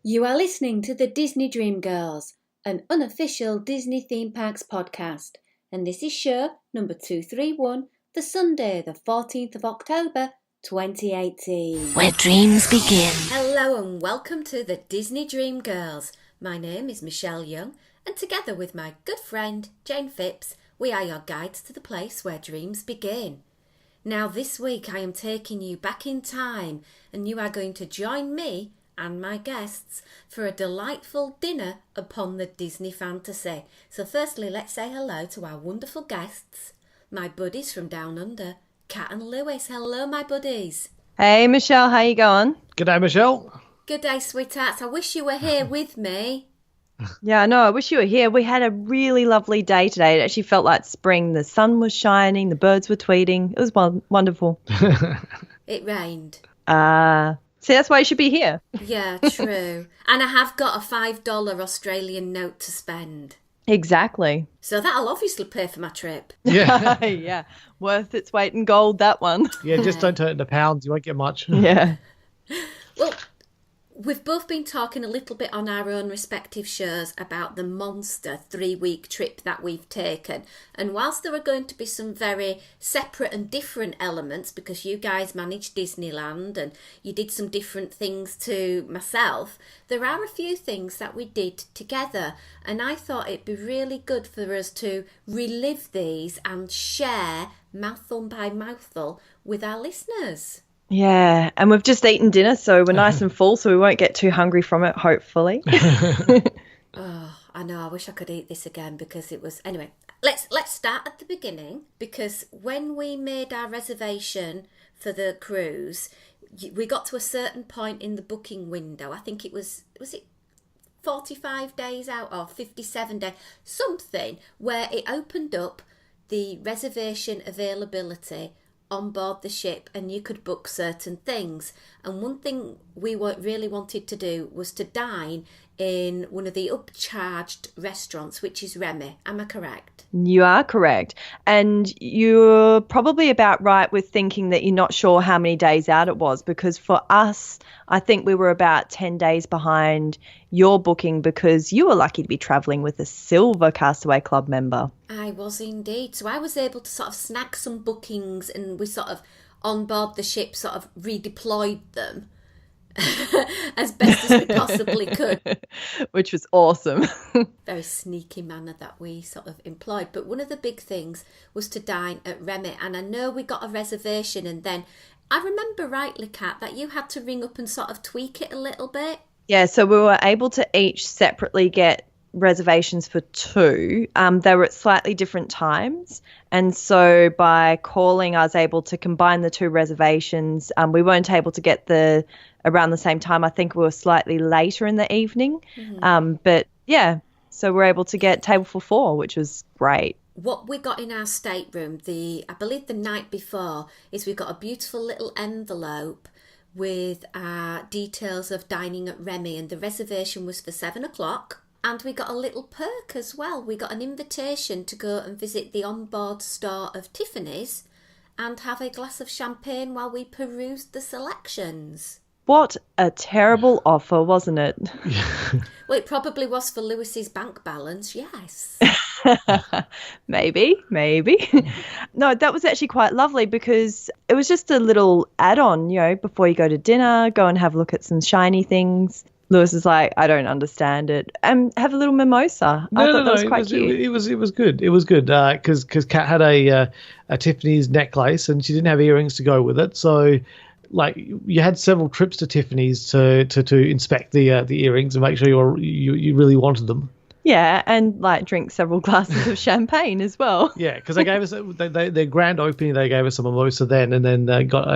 You are listening to the Disney Dream Girls, an unofficial Disney theme parks podcast, and this is show number 231, the Sunday, the 14th of October, 2018. Where dreams begin. Hello and welcome to the Disney Dream Girls. My name is Michelle Young, and together with my good friend Jane Phipps, we are your guides to the place where dreams begin. Now this week I am taking you back in time, and you are going to join me and my guests for a delightful dinner upon the Disney fantasy. So firstly, let's say hello to our wonderful guests, my buddies from down under, Kat and Lewis. Hello, my buddies. Hey, Michelle, how you going? Good day, Michelle. Good day, sweethearts. I wish you were here with me. Yeah, I know. I wish you were here. We had a really lovely day today. It actually felt like spring. The sun was shining. The birds were tweeting. It was wonderful. It rained. See, that's why you should be here. Yeah, true. And I have got a $5 Australian note to spend. Exactly. So that'll obviously pay for my trip. Yeah. Yeah. Worth its weight in gold, that one. Yeah, just don't turn it into pounds. You won't get much. Yeah. Well, we've both been talking a little bit on our own respective shows about the monster 3-week trip that we've taken. And whilst there are going to be some very separate and different elements, because you guys managed Disneyland and you did some different things to myself, there are a few things that we did together. And I thought it'd be really good for us to relive these and share mouthful by mouthful with our listeners. Yeah, and we've just eaten dinner, so we're nice and full, so we won't get too hungry from it, hopefully. Oh, I know. I wish I could eat this again because it was... Anyway, let's start at the beginning, because when we made our reservation for the cruise, we got to a certain point in the booking window. I think it was it 45 days out or 57 days, something, where it opened up the reservation availability on board the ship and you could book certain things. And one thing we really wanted to do was to dine in one of the upcharged restaurants, which is Remy. Am I correct? You are correct. And you're probably about right with thinking that you're not sure how many days out it was, because for us, I think we were about 10 days behind your booking because you were lucky to be travelling with a Silver Castaway Club member. I was indeed. So I was able to sort of snag some bookings, and we sort of, on board the ship, sort of redeployed them as best as we possibly could. Which was awesome. Very sneaky manner that we sort of employed. But one of the big things was to dine at Remy. And I know we got a reservation, and then I remember rightly, Kat, that you had to ring up and sort of tweak it a little bit. Yeah, so we were able to each separately get reservations for two. They were at slightly different times. And so by calling, I was able to combine the two reservations. We weren't able to get around the same time. I think we were slightly later in the evening. Mm-hmm. But yeah, so we're able to get table for four, which was great. What we got in our stateroom, I believe the night before, is we got a beautiful little envelope with our details of dining at Remy, and the reservation was for 7 o'clock. And we got a little perk as well. We got an invitation to go and visit the onboard store of Tiffany's and have a glass of champagne while we perused the selections. What a terrible offer, wasn't it? Well, it probably was for Lewis's bank balance, yes. Maybe. No, that was actually quite lovely because it was just a little add-on, before you go to dinner, go and have a look at some shiny things. Lewis is like, I don't understand it. And have a little mimosa. I thought that was quite cute. It was good. It was good because Kat had a Tiffany's necklace and she didn't have earrings to go with it. So, like, you had several trips to Tiffany's to inspect the earrings and make sure you really wanted them. Yeah, and like drink several glasses of champagne as well. Yeah, because they gave us their grand opening. They gave us a mimosa then, and then got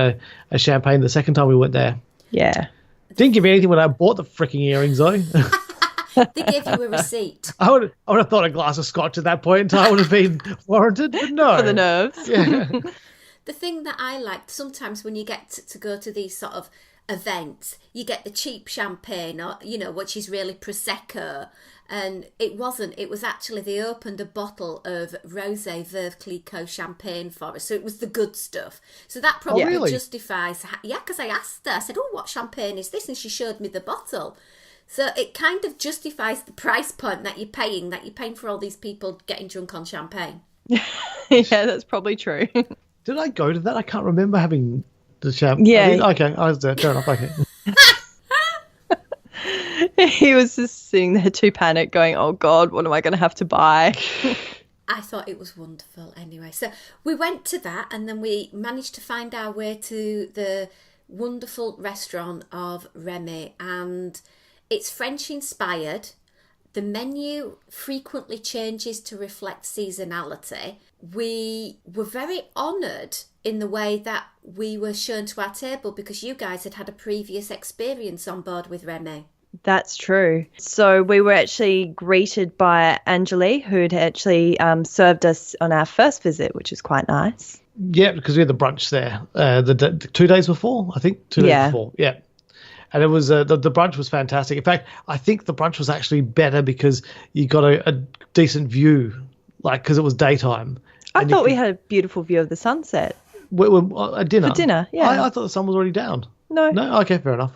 a champagne the second time we went there. Yeah. Didn't give me anything when I bought the freaking earrings, though. They gave you a receipt. I would have thought a glass of scotch at that point in time would have been warranted, but no. For the nerves. Yeah. The thing that I liked, sometimes when you get to go to these sort of events, you get the cheap champagne, or which is really Prosecco. And it wasn't. It was actually, they opened a bottle of Rosé Veuve Clicquot champagne for us. So it was the good stuff. So that probably justifies... Yeah, because I asked her. I said, oh, what champagne is this? And she showed me the bottle. So it kind of justifies the price point that you're paying for all these people getting drunk on champagne. Yeah, that's probably true. Did I go to that? I can't remember having the champagne. Yeah. Okay, I was there. Fair enough. Okay. He was just sitting there too panicked going, oh God, what am I going to have to buy? I thought it was wonderful anyway. So we went to that and then we managed to find our way to the wonderful restaurant of Remy, and it's French inspired. The menu frequently changes to reflect seasonality. We were very honoured in the way that we were shown to our table because you guys had had a previous experience on board with Remy. That's true. So we were actually greeted by Angeli, who'd actually served us on our first visit, which is quite nice. Yeah, because we had the brunch there the 2 days before, I think. 2 days before, yeah. And it was the brunch was fantastic. In fact, I think the brunch was actually better because you got a decent view, like because it was daytime. I thought we had a beautiful view of the sunset. At dinner? For dinner, yeah. I thought the sun was already down. No. No? Okay, fair enough.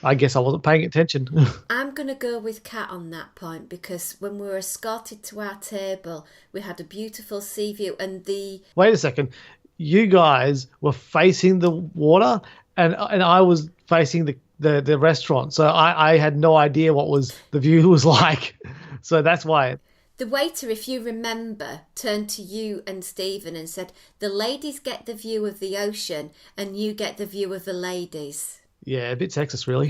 I guess I wasn't paying attention. I'm going to go with Kat on that point because when we were escorted to our table, we had a beautiful sea view and the... Wait a second. You guys were facing the water and I was facing the restaurant. So I had no idea what the view was like. So that's why... The waiter, if you remember, turned to you and Stephen and said, the ladies get the view of the ocean and you get the view of the ladies. Yeah, a bit sexist, really.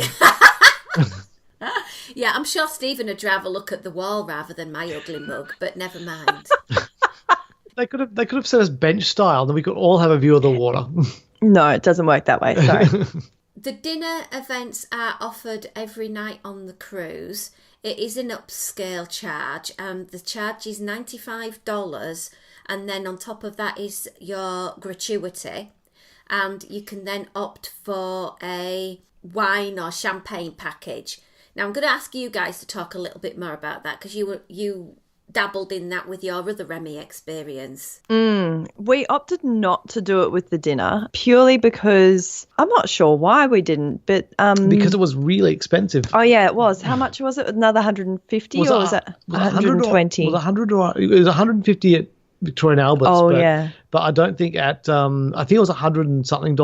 Yeah, I'm sure Stephen would rather look at the wall rather than my ugly mug, but never mind. They could have set us bench style, and then we could all have a view of the water. No, it doesn't work that way. Sorry. The dinner events are offered every night on the cruise. It is an upscale charge. The charge is $95, and then on top of that is your gratuity. And you can then opt for a wine or champagne package. Now, I'm going to ask you guys to talk a little bit more about that because you dabbled in that with your other Remy experience. We opted not to do it with the dinner purely because I'm not sure why we didn't, but because it was really expensive. Oh yeah, it was. How much was it? Another 150 or was it 120? Was it 100 or it was 150 at Victoria and Albert's. Oh, yeah. But I don't think I think it was $100 and something.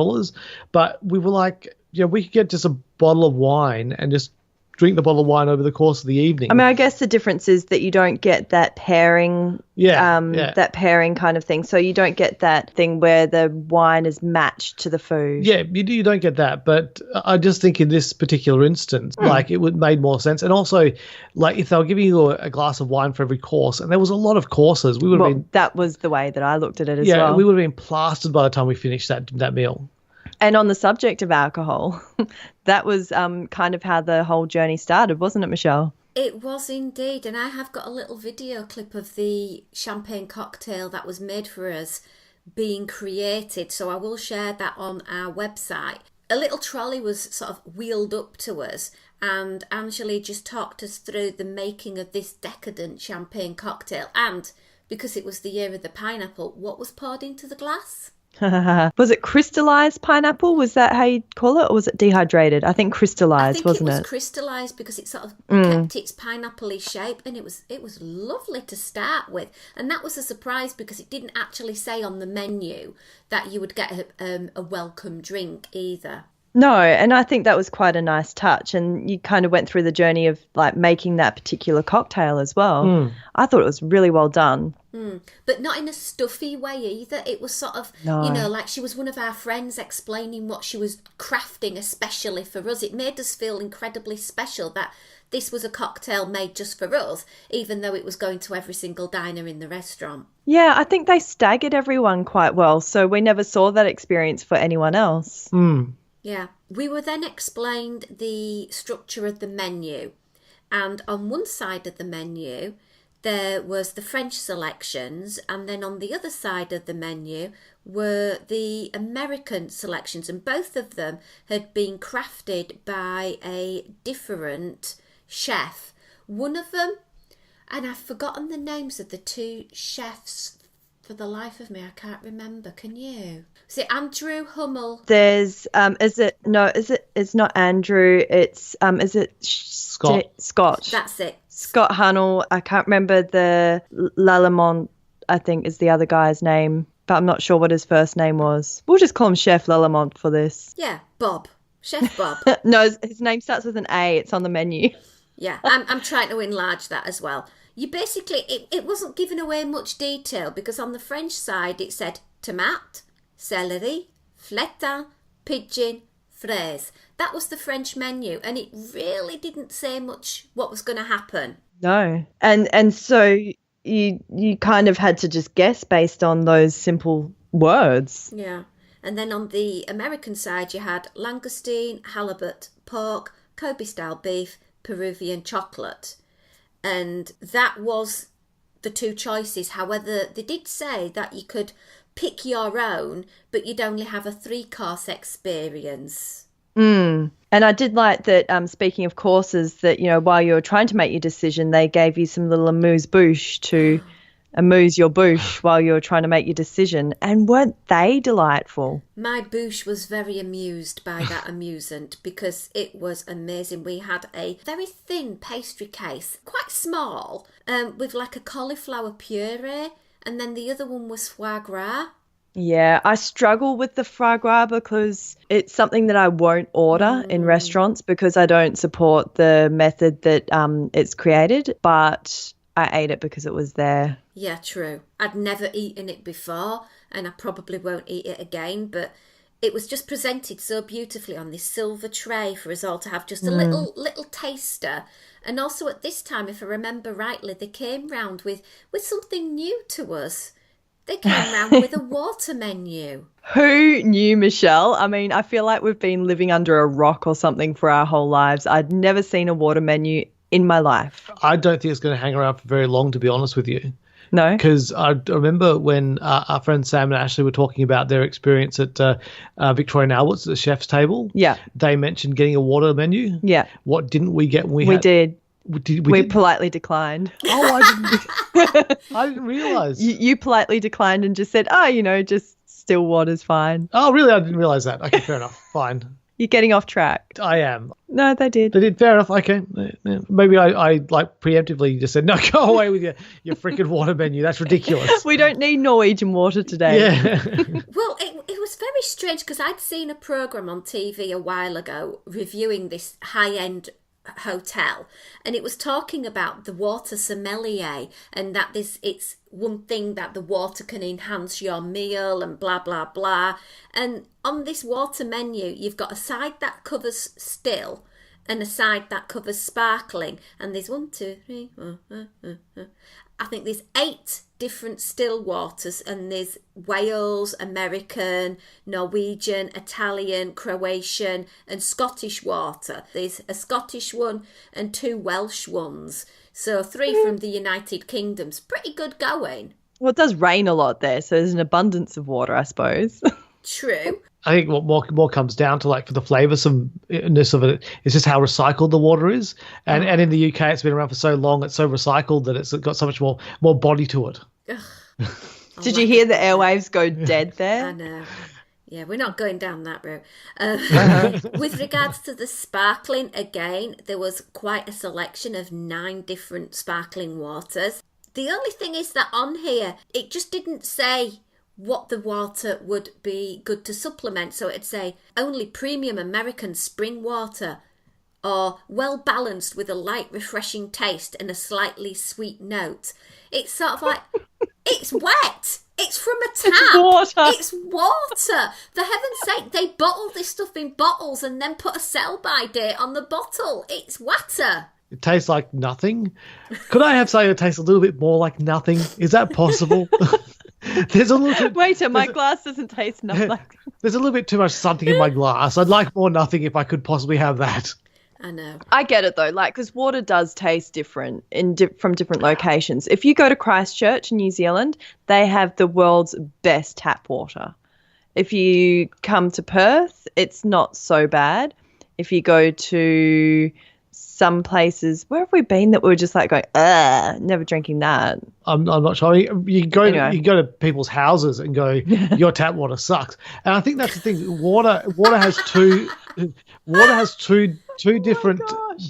But we were like, we could get just a bottle of wine and just drink the bottle of wine over the course of the evening. I mean, I guess the difference is that you don't get that pairing, that pairing kind of thing. So you don't get that thing where the wine is matched to the food. Yeah, you don't get that. But I just think in this particular instance, like it would made more sense. And also, like if they were giving you a glass of wine for every course, and there was a lot of courses, we would have been. That was the way that I looked at it as well. Yeah, we would have been plastered by the time we finished that meal. And on the subject of alcohol, that was kind of how the whole journey started, wasn't it, Michelle? It was indeed. And I have got a little video clip of the champagne cocktail that was made for us being created. So I will share that on our website. A little trolley was sort of wheeled up to us and Angeli just talked us through the making of this decadent champagne cocktail. And because it was the year of the pineapple, what was poured into the glass? Was it crystallized pineapple? Was that how you'd call it? Or was it dehydrated? I think crystallized, wasn't it? I think it was crystallized because it sort of kept its pineapple-y shape and it was lovely to start with. And that was a surprise because it didn't actually say on the menu that you would get a welcome drink either. No, and I think that was quite a nice touch. And you kind of went through the journey of like making that particular cocktail as well. I thought it was really well done. But not in a stuffy way either. It was sort of, like she was one of our friends explaining what she was crafting especially for us. It made us feel incredibly special that this was a cocktail made just for us, even though it was going to every single diner in the restaurant. Yeah, I think they staggered everyone quite well. So we never saw that experience for anyone else. Yeah. We were then explained the structure of the menu. And on one side of the menu, there was the French selections, and then on the other side of the menu were the American selections, and both of them had been crafted by a different chef. One of them, and I've forgotten the names of the two chefs For the life of me, I can't remember. Can you? Is it Andrew Hummel? There's it's not Andrew, it's is it Scott. Scott. That's it. Scott Hunnell. I can't remember the Lalamont, I think is the other guy's name, but I'm not sure what his first name was. We'll just call him Chef Lalamont for this. Yeah, Bob. Chef Bob. No, his name starts with an A. It's on the menu. Yeah, I'm trying to enlarge that as well. You basically, it wasn't giving away much detail because on the French side it said tomate, celery, fletin, pigeon, fraise. That was the French menu, and it really didn't say much what was going to happen. No. And so you kind of had to just guess based on those simple words. Yeah. And then on the American side, you had langoustine, halibut, pork, Kobe-style beef, Peruvian chocolate. And that was the two choices. However, they did say that you could pick your own, but you'd only have a 3-course experience. And I did like that, speaking of courses, that, you know, while you were trying to make your decision, they gave you some little amuse-bouche to amuse your bouche while you were trying to make your decision. And weren't they delightful? My bouche was very amused by that amusant because it was amazing. We had a very thin pastry case, quite small, with like a cauliflower puree, and then the other one was foie gras. Yeah, I struggle with the foie gras because it's something that I won't order in restaurants because I don't support the method that it's created, but I ate it because it was there. Yeah, true. I'd never eaten it before, and I probably won't eat it again, but it was just presented so beautifully on this silver tray for us all to have just a little taster. And also at this time, if I remember rightly, they came round with something new to us. They came round with a water menu. Who knew, Michelle? I mean, I feel like we've been living under a rock or something for our whole lives. I'd never seen a water menu in my life. I don't think it's going to hang around for very long, to be honest with you. No? Because I remember when our friends Sam and Ashley were talking about their experience at Victoria and Albert's at the chef's table. Yeah. They mentioned getting a water menu. Yeah. What didn't we get when we did. We did? politely declined. Oh, I didn't realise. You politely declined and just said, just still water's fine. Oh, really? I didn't realise that. Okay, fair enough. Fine. You're getting off track. I am. No, they did. They did. Fair enough. Okay. Maybe I like preemptively just said, no, go away with your freaking water menu. That's ridiculous. We don't need Norwegian water today. Yeah. Well, it was very strange because I'd seen a programme on TV a while ago reviewing this high-end hotel, and it was talking about the water sommelier and that it's one thing that the water can enhance your meal and blah blah blah. And on this water menu you've got a side that covers still and a side that covers sparkling, and there's 1, 2, 3, I think there's 8 different still waters, and there's Wales, American, Norwegian, Italian, Croatian and Scottish water. There's a Scottish one and 2 Welsh ones. So 3 from the United Kingdom's pretty good going. Well, it does rain a lot there, so there's an abundance of water, I suppose. True. I think what more comes down to, like, for the flavoursome-ness of it is just how recycled the water is. And in the UK, it's been around for so long, it's so recycled that it's got so much more body to it. Did you hear the airwaves go dead there? I know. Yeah, we're not going down that route. With regards to the sparkling, again, there was quite a selection of 9 different sparkling waters. The only thing is that on here, it just didn't say what the water would be good to supplement. So it'd say only premium American spring water, or well balanced with a light refreshing taste and a slightly sweet note. It's sort of like, it's wet. It's from a tap. It's water. It's water. For heaven's sake, they bottle this stuff in bottles and then put a sell-by date on the bottle. It's water. It tastes like nothing. Could I have something that tastes a little bit more like nothing? Is that possible? There's a little bit. Wait, my glass doesn't taste nothing like that. There's a little bit too much something in my glass. I'd like more nothing if I could possibly have that. I know. I get it though, like, because water does taste different from different locations. If you go to Christchurch in New Zealand, they have the world's best tap water. If you come to Perth, it's not so bad. If you go to some places. Where have we been that we were just like going, never drinking that? I'm not sure. You go to people's houses and go, your tap water sucks. And I think that's the thing. Water has two different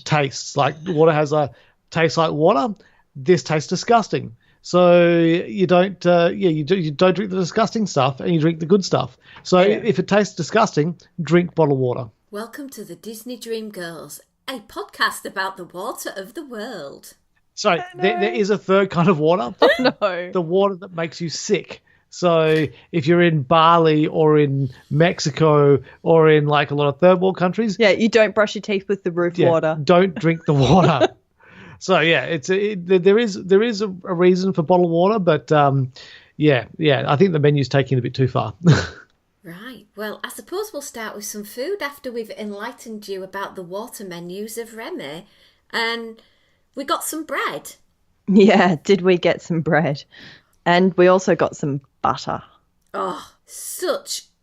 tastes. Like water has a taste like water. This tastes disgusting. So you don't you don't drink the disgusting stuff and you drink the good stuff. So if it tastes disgusting, drink bottled water. Welcome to the Disney Dream Girls, a podcast about the water of the world. So there is a third kind of water. Oh, no. The water that makes you sick. So if you're in Bali or in Mexico or in like a lot of third world countries. Yeah, you don't brush your teeth with the roof water. Don't drink the water. So yeah, there is a reason for bottled water, but I think the menu's taking it a bit too far. Right. Well, I suppose we'll start with some food after we've enlightened you about the water menus of Remy, and we got some bread. Yeah, did we get some bread? And we also got some butter. Oh,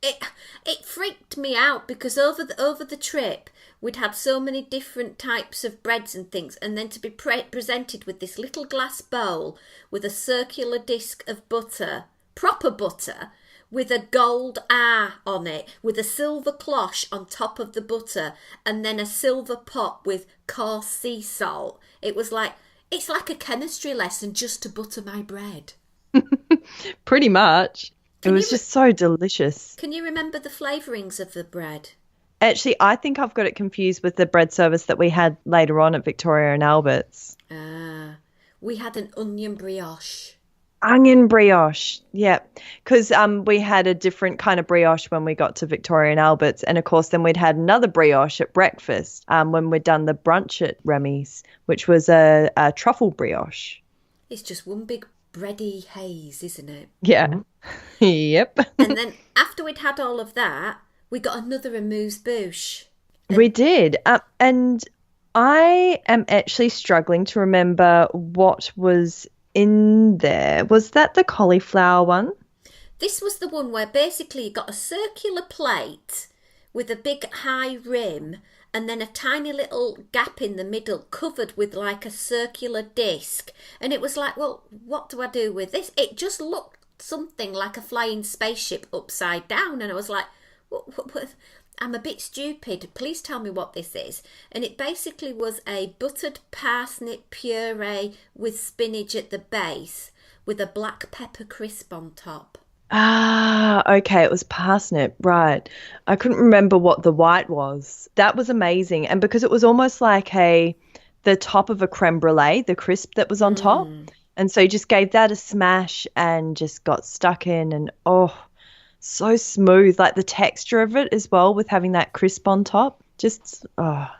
it freaked me out because over the trip we'd had so many different types of breads and things, and then to be presented with this little glass bowl with a circular disc of butter, proper butter, with a gold R on it, with a silver cloche on top of the butter, and then a silver pot with coarse sea salt. It was like, it's like a chemistry lesson just to butter my bread. Pretty much. It was just so delicious. Can you remember the flavourings of the bread? Actually, I think I've got it confused with the bread service that we had later on at Victoria and Albert's. We had an onion brioche. Onion brioche, yeah, because we had a different kind of brioche when we got to Victoria and Albert's, and of course then we'd had another brioche at breakfast when we'd done the brunch at Remy's, which was a truffle brioche. It's just one big bready haze, isn't it? Yeah, yep. And then after we'd had all of that, we got another amuse-bouche. We did, and I am actually struggling to remember what was in there. Was that the cauliflower one? This was the one where basically you got a circular plate with a big high rim and then a tiny little gap in the middle covered with like a circular disc. And it was like, well, what do I do with this? It just looked something like a flying spaceship upside down. And I was like, what? I'm a bit stupid. Please tell me what this is. And it basically was a buttered parsnip puree with spinach at the base with a black pepper crisp on top. Ah, okay. It was parsnip. Right. I couldn't remember what the white was. That was amazing. And because it was almost like the top of a creme brulee, the crisp that was on top. And so you just gave that a smash and just got stuck in and so smooth, like the texture of it as well with having that crisp on top. Just, But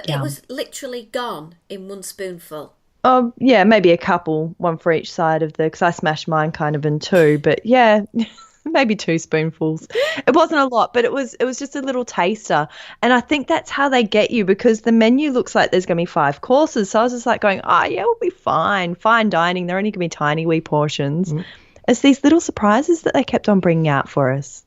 yum. It was literally gone in one spoonful. Oh, yeah, maybe a couple, one for each side of because I smashed mine kind of in two, but yeah, maybe 2 spoonfuls. It wasn't a lot, but it was just a little taster. And I think that's how they get you because the menu looks like there's going to be 5 courses. So I was just like going, yeah, we'll be fine. Fine dining. They're only going to be tiny wee portions. It's these little surprises that they kept on bringing out for us.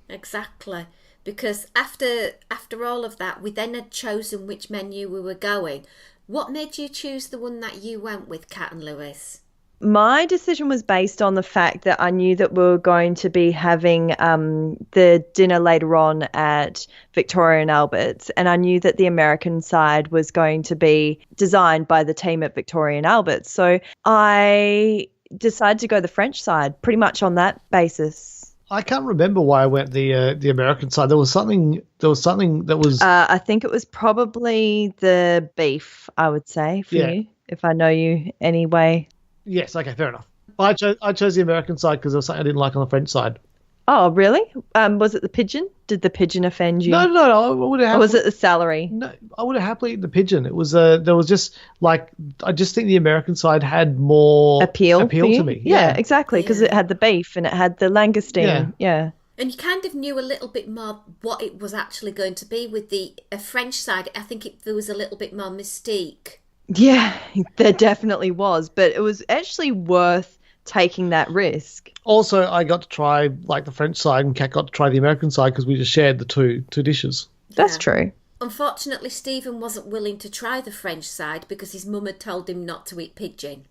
Exactly. Because after all of that, we then had chosen which menu we were going. What made you choose the one that you went with, Kat and Lewis? My decision was based on the fact that I knew that we were going to be having the dinner later on at Victoria and Albert's, and I knew that the American side was going to be designed by the team at Victoria and Albert's. So I decided to go the French side pretty much on that basis. I can't remember why I went the American side. There was something that was I think it was probably the beef, I would say, for you, if I know you anyway. Yes, okay, fair enough. I chose the American side because there was something I didn't like on the French side. Oh, really? Was it the pigeon? Did the pigeon offend you? No, I would have. Or was it the celery? No, I would have happily eaten the pigeon. It was there was just like I just think the American side had more appeal to me. Yeah, exactly, because it had the beef and it had the langoustine. Yeah. And you kind of knew a little bit more what it was actually going to be with the French side. I think there was a little bit more mystique. Yeah, there definitely was, but it was actually worth taking that risk. Also, I got to try like the French side and Kat got to try the American side because we just shared the two dishes. That's true. Unfortunately, Stephen wasn't willing to try the French side because his mum had told him not to eat pigeon.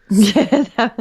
Yeah,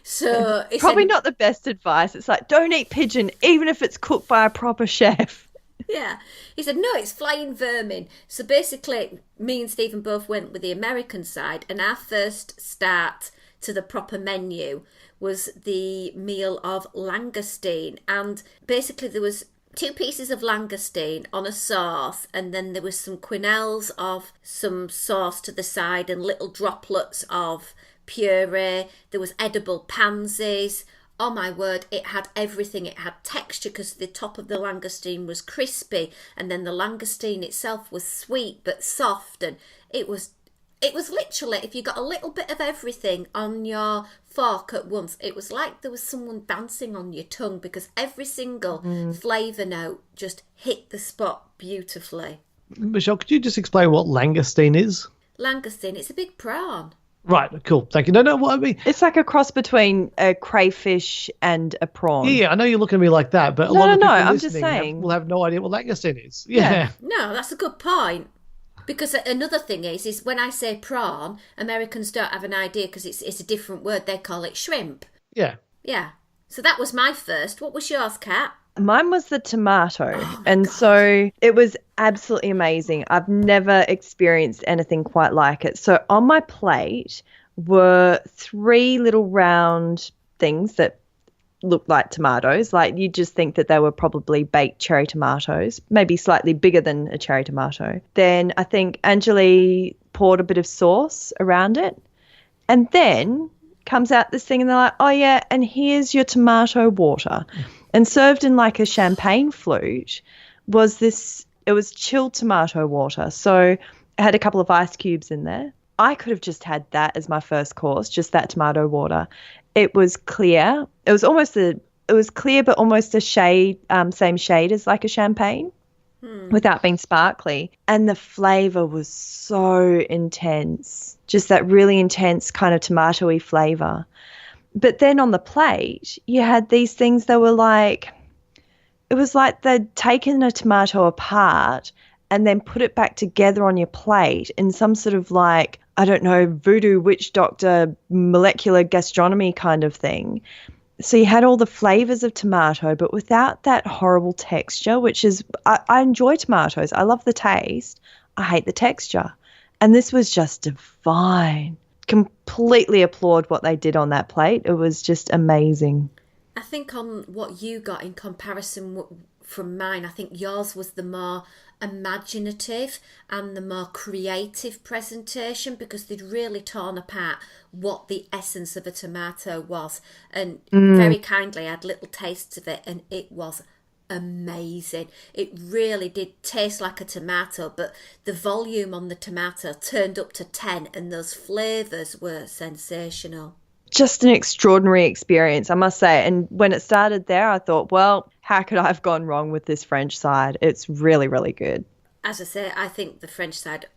So he probably said, not the best advice. It's like, don't eat pigeon, even if it's cooked by a proper chef. yeah. He said, no, it's flying vermin. So basically, me and Stephen both went with the American side, and our first start to the proper menu was the meal of langoustine. And basically there was 2 pieces of langoustine on a sauce, and then there was some quenelles of some sauce to the side and little droplets of puree. There was edible pansies. Oh my word, it had everything. It had texture because the top of the langoustine was crispy, and then the langoustine itself was sweet but soft, and it was literally, if you got a little bit of everything on your fork at once, it was like there was someone dancing on your tongue, because every single flavour note just hit the spot beautifully. Michelle, could you just explain what langoustine is? Langoustine, it's a big prawn. Right, cool, thank you. No, what I mean... It's like a cross between a crayfish and a prawn. Yeah, I know you're looking at me like that, but a lot of people I'm listening just saying. will have no idea what langoustine is. Yeah. No, that's a good point. Because another thing is when I say prawn, Americans don't have an idea because it's a different word. They call it shrimp. Yeah. Yeah. So that was my first. What was yours, Kat? Mine was the tomato. Oh, and God. So it was absolutely amazing. I've never experienced anything quite like it. So on my plate were 3 little round things that looked like tomatoes. Like, you just think that they were probably baked cherry tomatoes, maybe slightly bigger than a cherry tomato. Then I think Angeli poured a bit of sauce around it, and then comes out this thing and they're like, oh yeah, and here's your tomato water. And served in like a champagne flute was this, it was chilled tomato water. So it had a couple of ice cubes in there. I could have just had that as my first course, just that tomato water. It was clear. It was clear, but almost a shade, same shade as like a champagne, without being sparkly. And the flavour was so intense, just that really intense kind of tomatoey flavour. But then on the plate, you had these things that were like, it was like they'd taken a tomato apart and then put it back together on your plate in some sort of like, I don't know, voodoo witch doctor molecular gastronomy kind of thing. So you had all the flavours of tomato, but without that horrible texture, which is, I enjoy tomatoes. I love the taste. I hate the texture. And this was just divine. Completely applaud what they did on that plate. It was just amazing. I think on what you got in comparison from mine, I think yours was the more imaginative and the more creative presentation, because they'd really torn apart what the essence of a tomato was, and very kindly had little tastes of it, and it was amazing. It really did taste like a tomato, but the volume on the tomato turned up to 10, and those flavours were sensational. Just an extraordinary experience, I must say. And when it started there, I thought, well, how could I have gone wrong with this French side? It's really, really good. As I say, I think the French side,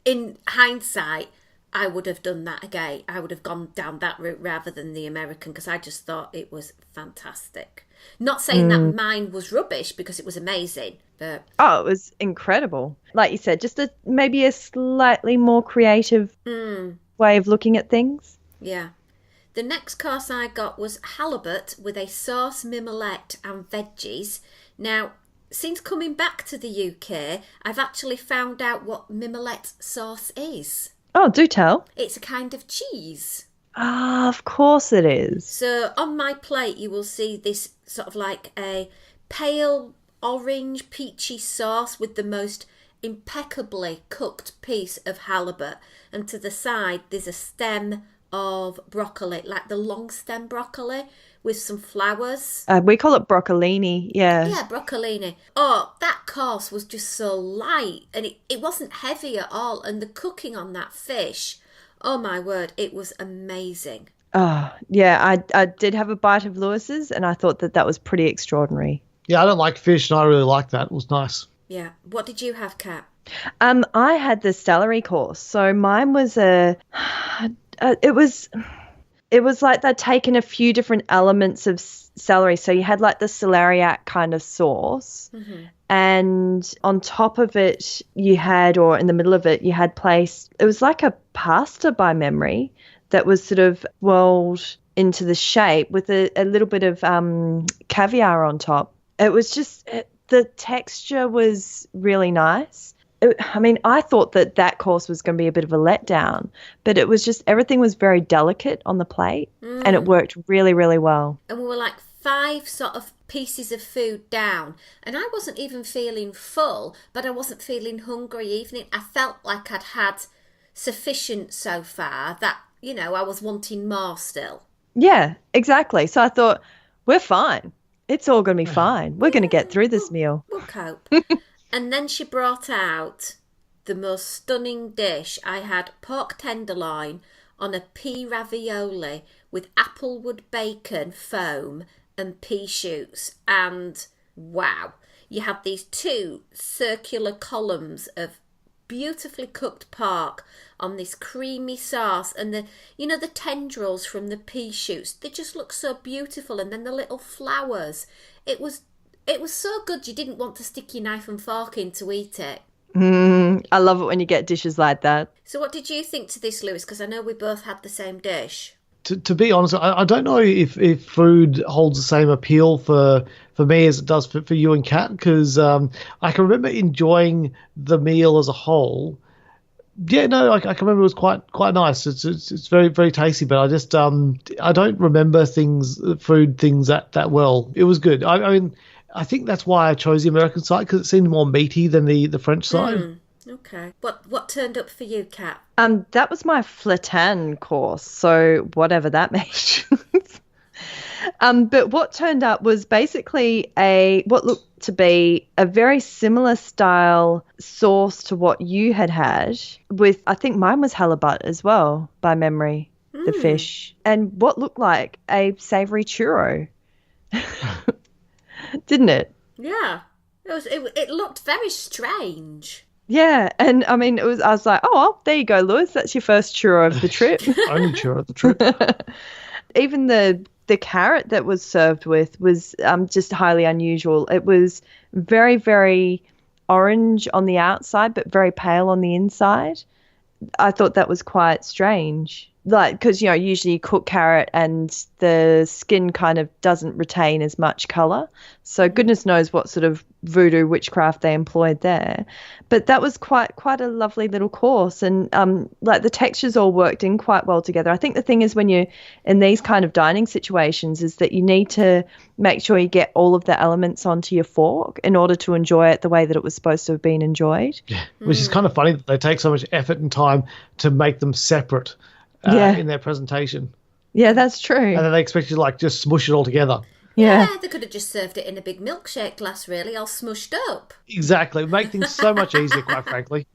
in hindsight, I would have done that again. I would have gone down that route rather than the American, because I just thought it was fantastic. Not saying that mine was rubbish, because it was amazing, but... Oh, it was incredible. Like you said, just maybe a slightly more creative way of looking at things. Yeah. The next course I got was halibut with a sauce, mimolette and veggies. Now, since coming back to the UK, I've actually found out what mimolette sauce is. Oh, do tell. It's a kind of cheese. Ah, of course it is. So on my plate you will see this sort of like a pale orange peachy sauce with the most impeccably cooked piece of halibut. And to the side there's a stem of broccoli, like the long stem broccoli with some flowers. We call it broccolini, yeah. Yeah, broccolini. Oh, that course was just so light, and it wasn't heavy at all. And the cooking on that fish, oh my word, it was amazing. Oh, yeah, I did have a bite of Lewis's, and I thought that was pretty extraordinary. Yeah, I don't like fish, and I really liked that. It was nice. Yeah. What did you have, Kat? I had the celery course. So mine was it was like they'd taken a few different elements of celery. So you had like the celeriac kind of sauce, And on top of it, you had, or in the middle of it, you had placed, it was like a pasta by memory that was sort of rolled into the shape with a little bit of caviar on top. It was just, the texture was really nice. I thought that course was going to be a bit of a letdown, but it was just, everything was very delicate on the plate and it worked really, really well. And we were like 5 sort of pieces of food down, and I wasn't even feeling full, but I wasn't feeling hungry evening. I felt like I'd had sufficient so far that, I was wanting more still. Yeah, exactly. So I thought, we're fine. It's all going to be fine. We're going to get through this meal. We'll cope. And then she brought out the most stunning dish. I had pork tenderloin on a pea ravioli with applewood bacon foam and pea shoots. And wow, you had these 2 circular columns of beautifully cooked pork on this creamy sauce, and the tendrils from the pea shoots, they just look so beautiful, and then the little flowers. It was so good you didn't want to stick your knife and fork in to eat it. I love it when you get dishes like that. So what did you think to this, Lewis? Because I know we both had the same dish. To be honest, I don't know if food holds the same appeal for me as it does for you and Kat, because I can remember enjoying the meal as a whole. Yeah, no, I can remember it was quite nice. It's very, very tasty, but I just I don't remember food things that well. It was good. I think that's why I chose the American side, because it seemed more meaty than the French side. Okay. What turned up for you, Kat? That was my flatin course, so whatever that means. But what turned up was basically what looked to be a very similar style sauce to what you had with, I think mine was halibut as well, by memory, the fish, and what looked like a savoury churro. Didn't it? Yeah. It looked very strange. Yeah, and I was like, oh, well, there you go, Lewis. That's your first churro of the trip. Only churro of the trip. Even the carrot that was served with was just highly unusual. It was very, very orange on the outside, but very pale on the inside. I thought that was quite strange. Because, usually you cook carrot and the skin kind of doesn't retain as much colour. So goodness knows what sort of voodoo witchcraft they employed there. But that was quite a lovely little course. And the textures all worked in quite well together. I think the thing is when you're in these kind of dining situations is that you need to make sure you get all of the elements onto your fork in order to enjoy it the way that it was supposed to have been enjoyed. Yeah, which is kind of funny that they take so much effort and time to make them separate. In their presentation. Yeah, that's true. And then they expect you to just smush it all together. Yeah, they could have just served it in a big milkshake glass, really, all smushed up. Exactly. Make things so much easier, quite frankly.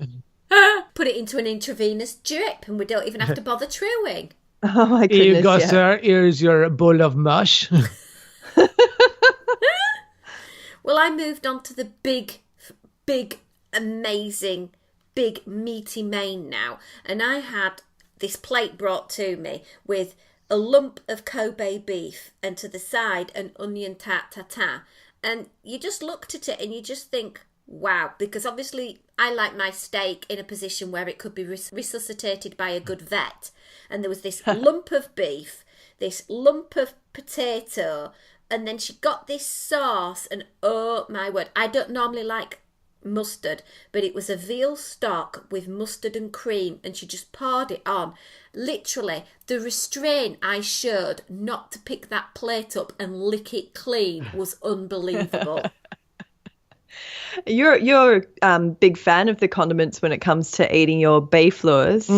Put it into an intravenous drip and we don't even have to bother truing. Oh, my goodness, Here you go, sir. Here's your bowl of mush. Well, I moved on to the big, amazing, big, meaty main now. And I had this plate brought to me with a lump of Kobe beef and to the side an onion tatin. And you just looked at it and you just think, wow, because obviously I like my steak in a position where it could be resuscitated by a good vet. And there was this lump of beef, this lump of potato, and then she got this sauce, and oh my word, I don't normally like mustard, but it was a veal stock with mustard and cream, and she just poured it on. Literally, the restraint I showed not to pick that plate up and lick it clean was unbelievable. You're a big fan of the condiments when it comes to eating your beef, Lewis.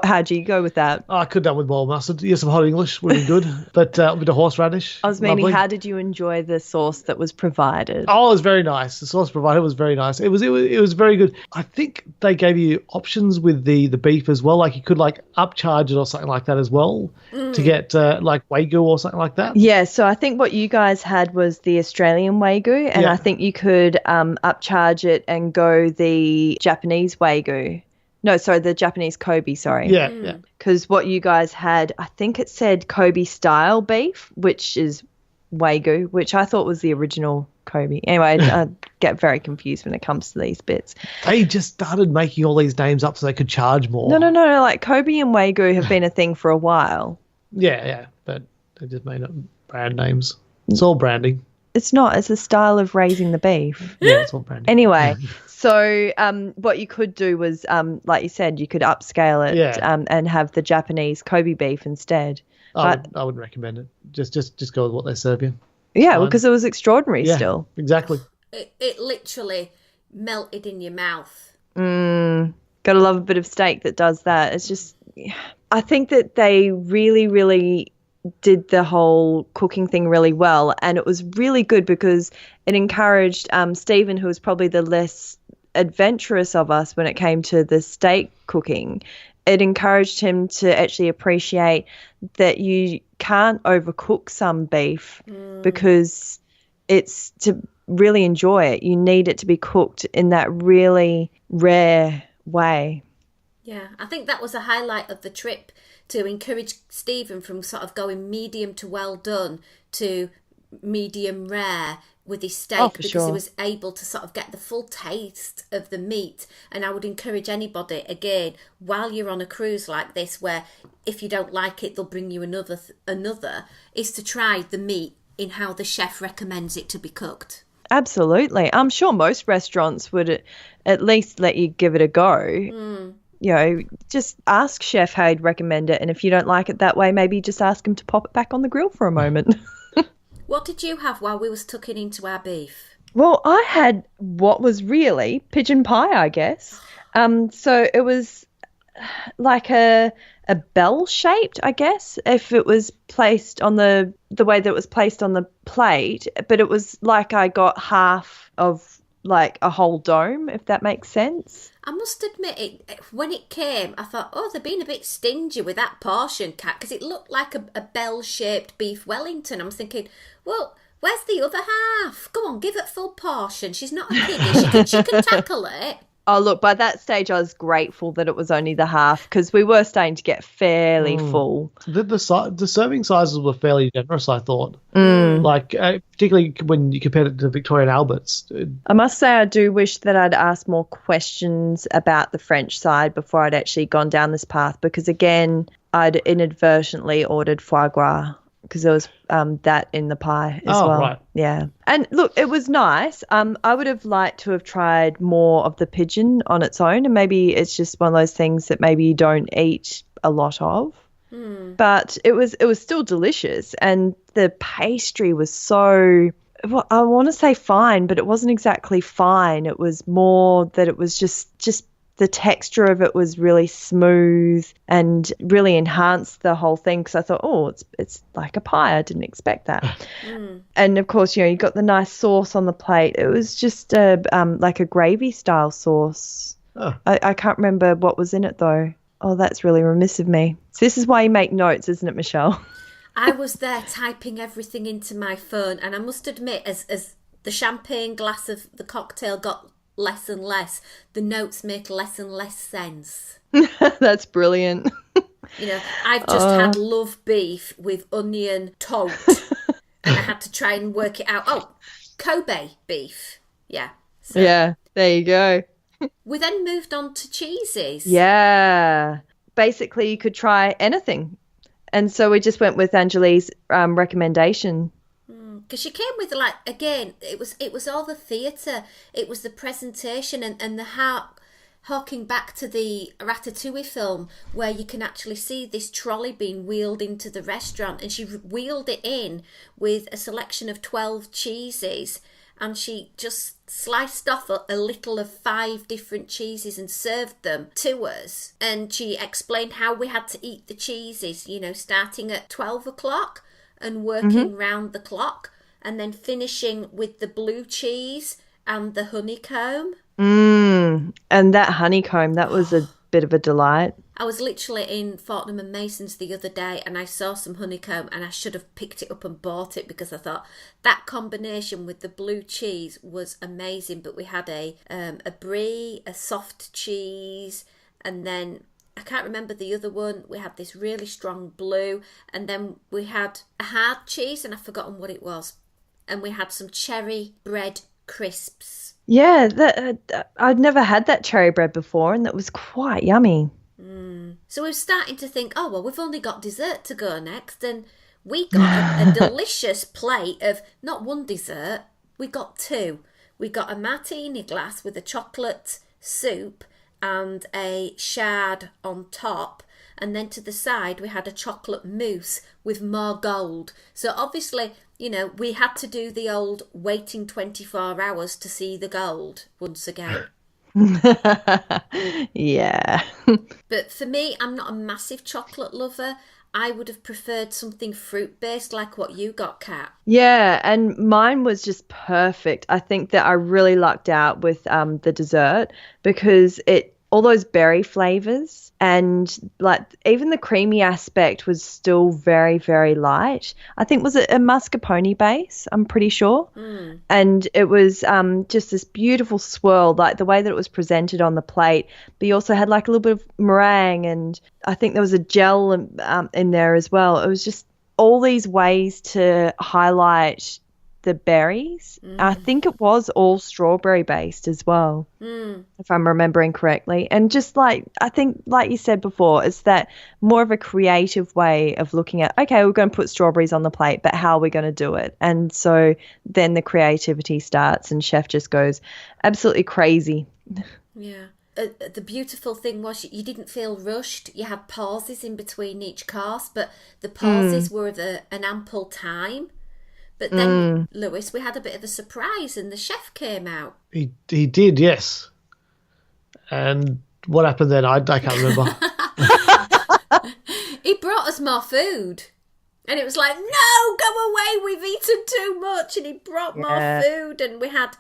How'd you go with that? I could have done with more mustard. Yes, some hot English would be good, but with the horseradish. I was meaning, lovely. how did you enjoy the sauce that was provided? Oh, it was very nice. The sauce provided was very nice. It was very good. I think they gave you options with the beef as well. Like you could upcharge it or something like that as well to get Wagyu or something like that. Yeah, so I think what you guys had was the Australian Wagyu, and I think you could upcharge it and go the Japanese Wagyu. No, sorry, the Japanese Kobe, sorry. Yeah. Because what you guys had, I think it said Kobe style beef, which is Wagyu, which I thought was the original Kobe. Anyway, I get very confused when it comes to these bits. They just started making all these names up so they could charge more. No. Like Kobe and Wagyu have been a thing for a while. Yeah, but they just made up brand names. It's all branding. It's not. It's a style of raising the beef. Yeah, it's all branding. Anyway, so what you could do was, like you said, you could upscale it and have the Japanese Kobe beef instead. I would recommend it. Just go with what they serve you. Yeah, because it was extraordinary still. Exactly. It literally melted in your mouth. Gotta love a bit of steak that does that. It's just, I think that they really, really did the whole cooking thing really well, and it was really good because it encouraged Stephen, who was probably the less adventurous of us when it came to the steak cooking. It encouraged him to actually appreciate that you can't overcook some beef because it's to really enjoy it. You need it to be cooked in that really rare way. Yeah, I think that was a highlight of the trip, to encourage Stephen from sort of going medium to well done to medium rare with his steak, because he was able to sort of get the full taste of the meat. And I would encourage anybody, again, while you're on a cruise like this, where if you don't like it, they'll bring you another, is to try the meat in how the chef recommends it to be cooked. Absolutely. I'm sure most restaurants would at least let you give it a go. You know, just ask chef how he'd recommend it. And if you don't like it that way, maybe just ask him to pop it back on the grill for a moment. What did you have while we was tucking into our beef? Well, I had what was really pigeon pie, I guess. So it was like a bell shaped, I guess, if it was placed on the way that it was placed on the plate. But it was like I got half of like a whole dome, if that makes sense. I must admit, when it came, I thought, they're being a bit stingy with that portion, Kat, because it looked like a bell-shaped beef Wellington. I was thinking, well, where's the other half? Go on, give it full portion. She's not a piggy. She can tackle it. Oh, look, by that stage, I was grateful that it was only the half, because we were starting to get fairly full. The serving sizes were fairly generous, I thought. Like, particularly when you compared it to Victoria and Albert's. I must say I do wish that I'd asked more questions about the French side before I'd actually gone down this path, because, again, I'd inadvertently ordered foie gras, because there was that in the pie as well. Right. Yeah. And look, it was nice. I would have liked to have tried more of the pigeon on its own, and maybe it's just one of those things that maybe you don't eat a lot of. But it was still delicious, and the pastry was so, well, I want to say fine, but it wasn't exactly fine. It was more that it was just the texture of it was really smooth and really enhanced the whole thing, because I thought, it's like a pie. I didn't expect that. And, of course, you got the nice sauce on the plate. It was just like a gravy-style sauce. I can't remember what was in it, though. Oh, that's really remiss of me. So this is why you make notes, isn't it, Michelle? I was there typing everything into my phone, and I must admit, as the champagne glass of the cocktail got less and less, the notes make less and less sense. That's brilliant. I've just had love beef with onion toast, and I had to try and work it out. Kobe beef. Yeah. So yeah, there you go. we then moved on to cheeses. Yeah. Basically, you could try anything. And so we just went with Anjali's recommendation. Because she came with, like, again, it was all the theatre. It was the presentation and the harking back to the Ratatouille film, where you can actually see this trolley being wheeled into the restaurant, and she wheeled it in with a selection of 12 cheeses, and she just sliced off a little of 5 different cheeses and served them to us. And she explained how we had to eat the cheeses, starting at 12 o'clock and working round the clock, and then finishing with the blue cheese and the honeycomb. And that honeycomb, that was a bit of a delight. I was literally in Fortnum and Mason's the other day, and I saw some honeycomb, and I should have picked it up and bought it, because I thought that combination with the blue cheese was amazing. But we had a brie, a soft cheese, and then I can't remember the other one. We had this really strong blue, and then we had a hard cheese, and I've forgotten what it was. and we had some cherry bread crisps. Yeah, I'd never had that cherry bread before, and that was quite yummy. So we're starting to think, oh, well, we've only got dessert to go next, and we got a delicious plate of not one dessert, we got two. We got a martini glass with a chocolate soup and a shard on top, and then to the side we had a chocolate mousse with more gold. So obviously, we had to do the old waiting 24 hours to see the gold once again. Yeah. But for me, I'm not a massive chocolate lover. I would have preferred something fruit-based like what you got, Kat. Yeah, and mine was just perfect. I think that I really lucked out with the dessert because all those berry flavors and like even the creamy aspect was still very, very light. I think was it a mascarpone base? I'm pretty sure. And it was just this beautiful swirl, like the way that it was presented on the plate. But you also had like a little bit of meringue, and I think there was a gel in there as well. It was just all these ways to highlight the berries. I think it was all strawberry based as well, if I'm remembering correctly. And just like, I think, like you said before, it's that more of a creative way of looking at, okay, we're going to put strawberries on the plate, but how are we going to do it? And so then the creativity starts and chef just goes absolutely crazy. Yeah. The beautiful thing was you didn't feel rushed. You had pauses in between each course, but the pauses were of an ample time. But then, Lewis, we had a bit of a surprise and the chef came out. He did, yes. And what happened then? I can't remember. He brought us more food. And it was like, no, go away, we've eaten too much. And he brought more food. And we had,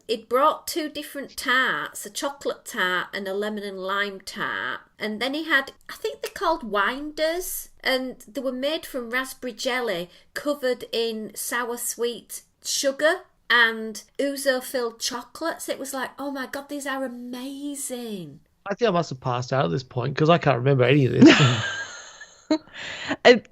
it brought two different tarts, a chocolate tart and a lemon and lime tart. And then he had, I think they're called winders. And they were made from raspberry jelly covered in sour sweet sugar and ouzo-filled chocolates. It was like, oh my God, these are amazing. I think I must have passed out at this point because I can't remember any of this.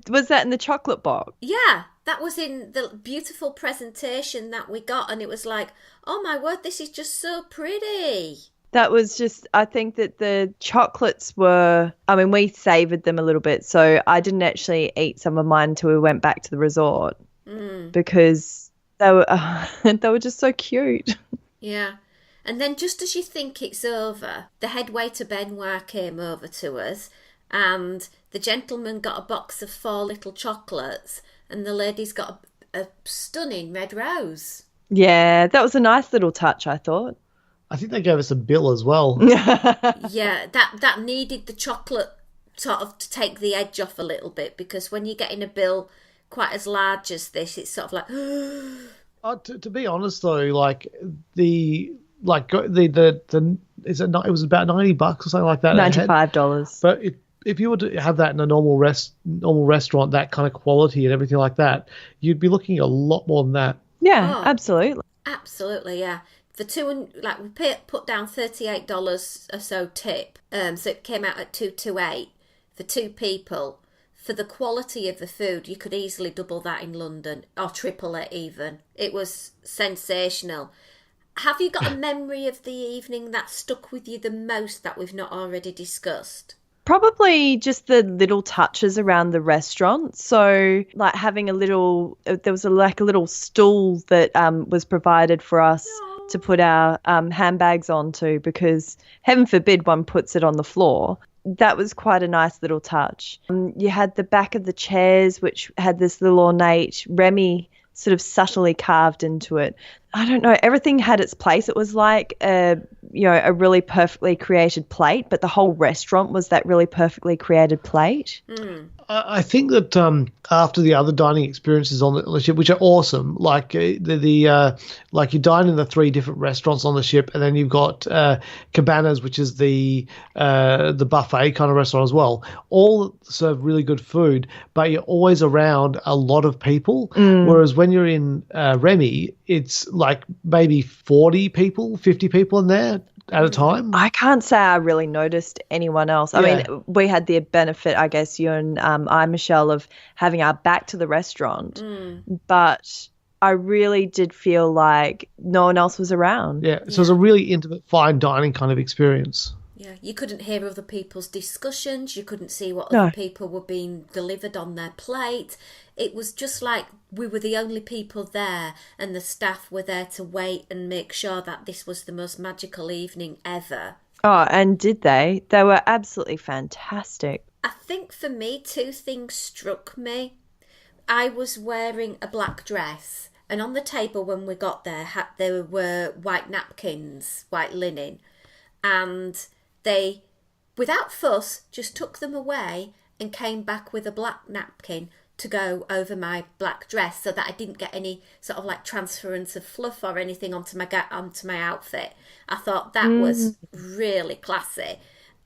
Was that in the chocolate box? Yeah, that was in the beautiful presentation that we got. And it was like, oh my word, this is just so pretty. That was just, I think that the chocolates were, I mean, we savoured them a little bit. So I didn't actually eat some of mine until we went back to the resort because they were just so cute. Yeah. And then just as you think it's over, the head waiter Benoit came over to us and the gentleman got a box of 4 little chocolates and the lady's got a stunning red rose. Yeah, that was a nice little touch, I thought. I think they gave us a bill as well. Yeah, that needed the chocolate sort of to take the edge off a little bit because when you're getting a bill quite as large as this, it's sort of like. To be honest though, like it was about $90 or something like that. $95. But if you were to have that in a normal restaurant, that kind of quality and everything like that, you'd be looking at a lot more than that. Yeah, absolutely. Absolutely, yeah. For we put down $38 or so tip, so it came out at $228 for 2 people. For the quality of the food, you could easily double that in London or triple it even. It was sensational. Have you got a memory of the evening that stuck with you the most that we've not already discussed? Probably just the little touches around the restaurant. So like having there was a little stool that was provided for us to put our handbags onto because heaven forbid one puts it on the floor. That was quite a nice little touch. You had the back of the chairs, which had this little ornate Remy sort of subtly carved into it. I don't know. Everything had its place. It was like a really perfectly created plate, but the whole restaurant was that really perfectly created plate. I think that after the other dining experiences on the ship, which are awesome, like like you dine in the 3 different restaurants on the ship, and then you've got Cabanas, which is the buffet kind of restaurant as well. All serve really good food, but you're always around a lot of people. Whereas when you're in Remy, it's like maybe 40 people, 50 people in there at a time. I can't say I really noticed anyone else. I mean, we had the benefit, I guess, you and I, Michelle, of having our back to the restaurant. But I really did feel like no one else was around. Yeah, so it was a really intimate, fine dining kind of experience. Yeah, you couldn't hear other people's discussions. You couldn't see what No. other people were being delivered on their plate. It was just like we were the only people there, and the staff were there to wait and make sure that this was the most magical evening ever. Oh, and did they? They were absolutely fantastic. I think for me, two things struck me. I was wearing a black dress, and on the table when we got there, there were white napkins, white linen, and they, without fuss, just took them away and came back with a black napkin to go over my black dress so that I didn't get any sort of like transference of fluff or anything onto my outfit. I thought that was really classy.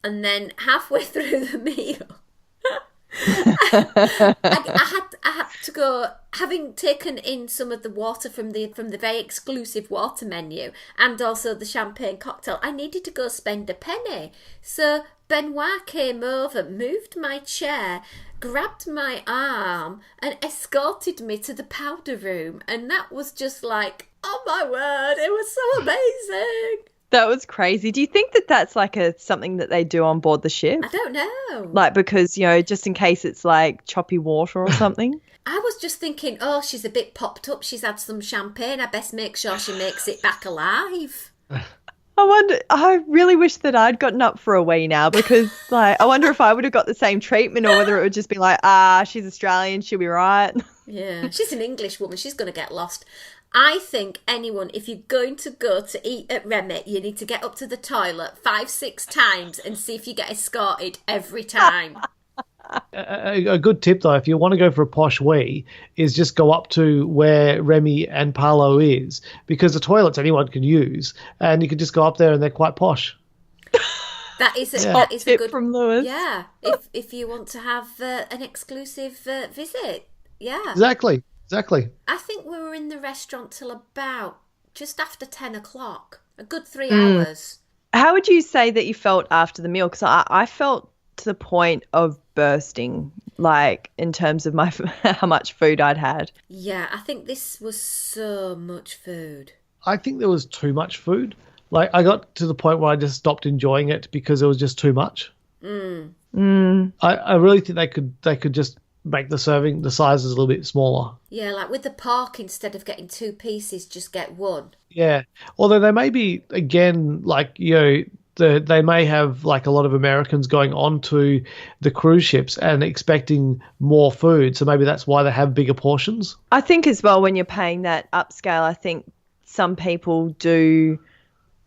And then halfway through the meal, I had to go, having taken in some of the water from the very exclusive water menu and also the champagne cocktail, I needed to go spend a penny. So Benoit came over, moved my chair, grabbed my arm and escorted me to the powder room, and that was just like, oh my word, it was so amazing. That was crazy. Do you think that that's like something that they do on board the ship? I don't know. Like, because, you know, just in case it's like choppy water or something? I was just thinking, oh, she's a bit popped up. She's had some champagne. I best make sure she makes it back alive. I really wish that I'd gotten up for a wee now, because like I wonder if I would have got the same treatment or whether it would just be like, she's Australian, she'll be right. Yeah, she's an English woman. She's going to get lost. I think anyone, if you're going to go to eat at Remy, you need to get up to the toilet 5-6 times and see if you get escorted every time. A good tip, though, if you want to go for a posh wee, is just go up to where Remy and Paolo is, because the toilets anyone can use, and you can just go up there and they're quite posh. That is a tip good from Lewis. Yeah, if you want to have an exclusive visit, yeah. Exactly. I think we were in the restaurant till about just after 10 o'clock. A good 3 hours. How would you say that you felt after the meal? Because I felt to the point of bursting, like in terms of how much food I'd had. Yeah, I think this was so much food. I think there was too much food. Like, I got to the point where I just stopped enjoying it because it was just too much. I really think they could just make the sizes a little bit smaller. Yeah, like with the pork, instead of getting 2 pieces, just get 1. Yeah, although they may be, again, like, you know, they may have like a lot of Americans going onto the cruise ships and expecting more food, so maybe that's why they have bigger portions. I think as well, when you're paying that upscale, I think some people do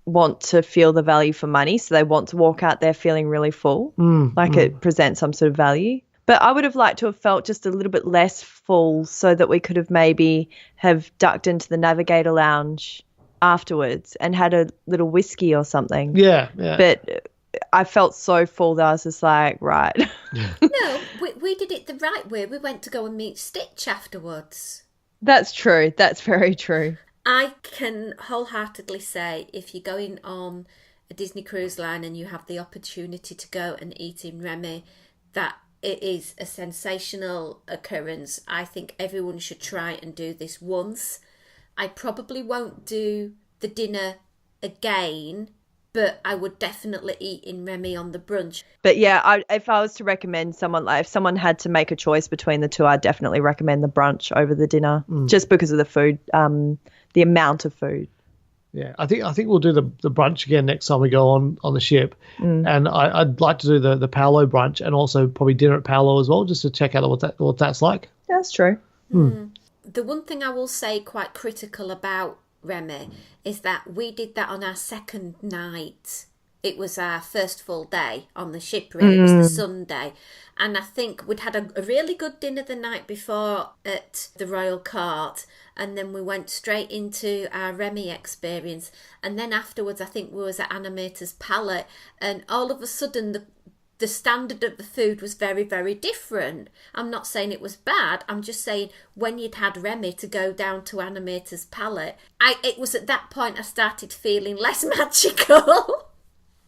want to feel the value for money, so they want to walk out there feeling really full, it presents some sort of value. But I would have liked to have felt just a little bit less full, so that we could have maybe have ducked into the Navigator Lounge afterwards and had a little whiskey or something. Yeah. But I felt so full that I was just like, right. No, we did it the right way. We went to go and meet Stitch afterwards. That's true. That's very true. I can wholeheartedly say, if you're going on a Disney Cruise Line and you have the opportunity to go and eat in Remy, that it is a sensational occurrence. I think everyone should try and do this once. I probably won't do the dinner again, but I would definitely eat in Remy on the brunch. But yeah, if I was to recommend someone, like if someone had to make a choice between the two, I'd definitely recommend the brunch over the dinner, just because of the food, the amount of food. Yeah, I think we'll do the brunch again next time we go on the ship, and I'd like to do the Paolo brunch and also probably dinner at Paolo as well, just to check out what that's like. That's true. The one thing I will say quite critical about Remy is that we did that on our second night. It was our first full day on the ship, really. It was the Sunday. And I think we'd had a really good dinner the night before at the Royal Court, and then we went straight into our Remy experience. And then afterwards, I think we was at Animator's Palette, and all of a sudden the standard of the food was very, very different. I'm not saying it was bad. I'm just saying when you'd had Remy to go down to Animator's Palette, it was at that point I started feeling less magical.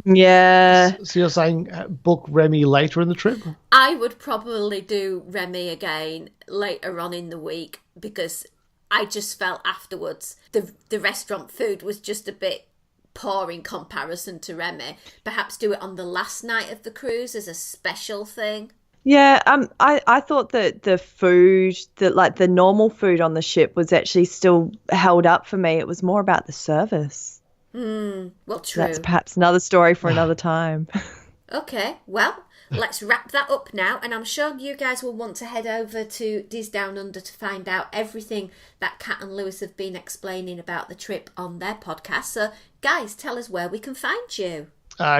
Yeah. So you're saying book Remy later in the trip? I would probably do Remy again later on in the week, because I just felt afterwards the restaurant food was just a bit poor in comparison to Remy. Perhaps do it on the last night of the cruise as a special thing. Yeah, I thought that the food, the normal food on the ship was actually still held up for me. It was more about the service. Well, true. That's perhaps another story for another time. Okay, well, let's wrap that up now, and I'm sure you guys will want to head over to Diz Down Under to find out everything that Kat and Lewis have been explaining about the trip on their podcast. So, guys, tell us where we can find you.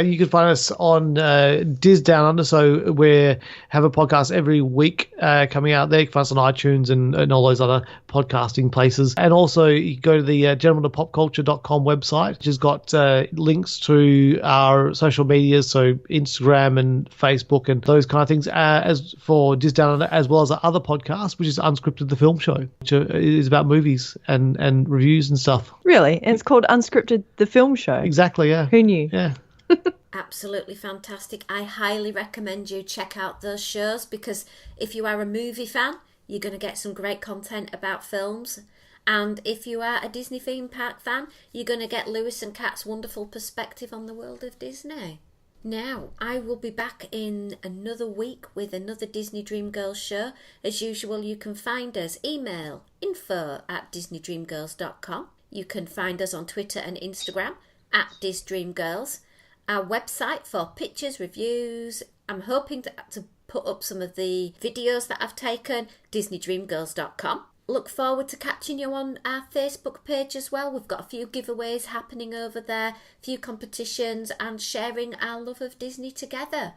You can find us on Diz Down Under, so we have a podcast every week coming out there. You can find us on iTunes and all those other podcasting places. And also you can go to the gentlemanofpopculture.com website, which has got links to our social media, so Instagram and Facebook and those kind of things, as for Diz Down Under, as well as our other podcast, which is Unscripted the Film Show, which is about movies and reviews and stuff. Really? And it's called Unscripted the Film Show? Exactly, yeah. Who knew? Yeah. Absolutely fantastic. I highly recommend you check out those shows, because if you are a movie fan, you're going to get some great content about films. And if you are a Disney theme park fan, you're going to get Lewis and Kat's wonderful perspective on the world of Disney. Now, I will be back in another week with another Disney Dream Girls show. As usual, you can find us, email info@disneydreamgirls.com. You can find us on Twitter and Instagram @DisDreamGirls. Our website for pictures, reviews. I'm hoping to put up some of the videos that I've taken, DisneyDreamGirls.com. Look forward to catching you on our Facebook page as well. We've got a few giveaways happening over there, a few competitions, and sharing our love of Disney together.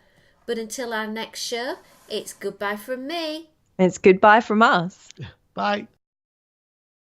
But until our next show, it's goodbye from me. It's goodbye from us. Bye.